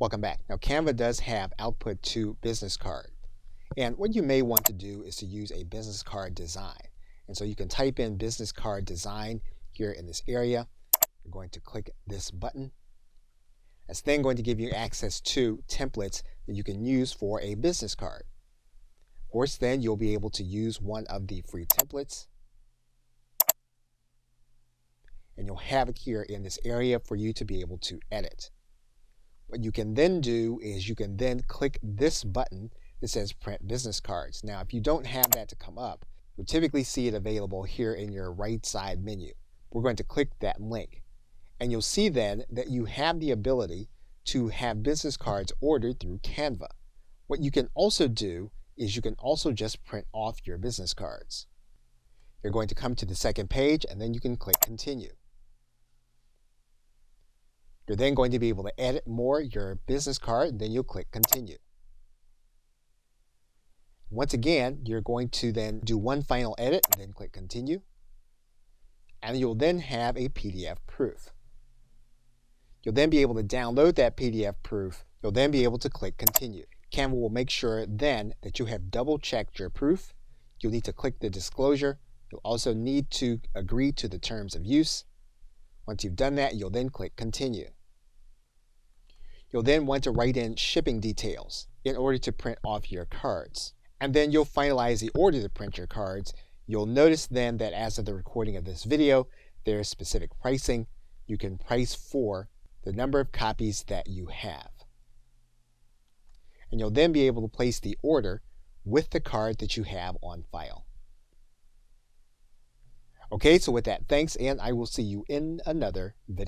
Welcome back. Now Canva does have output to business card. And what you may want to do is to use a business card design. And so you can type in business card design here in this area. You're going to click this button. It's then going to give you access to templates that you can use for a business card. Of course, then you'll be able to use one of the free templates. And you'll have it here in this area for you to be able to edit. What you can then do is you can then click this button that says print business cards. Now, if you don't have that to come up, you'll typically see it available here in your right side menu. We're going to click that link. And you'll see then that you have the ability to have business cards ordered through Canva. What you can also do is you can also just print off your business cards. You're going to come to the second page and then you can click continue. You're then going to be able to edit more your business card, and then you'll click continue. Once again, you're going to then do one final edit and then click continue. And you'll then have a PDF proof. You'll then be able to download that PDF proof. You'll then be able to click continue. Canva will make sure then that you have double checked your proof. You'll need to click the disclosure. You'll also need to agree to the terms of use. Once you've done that, you'll then click continue. You'll then want to write in shipping details in order to print off your cards. And then you'll finalize the order to print your cards. You'll notice then that as of the recording of this video, there is specific pricing. You can price for the number of copies that you have. And you'll then be able to place the order with the card that you have on file. Okay, so with that, thanks, and I will see you in another video.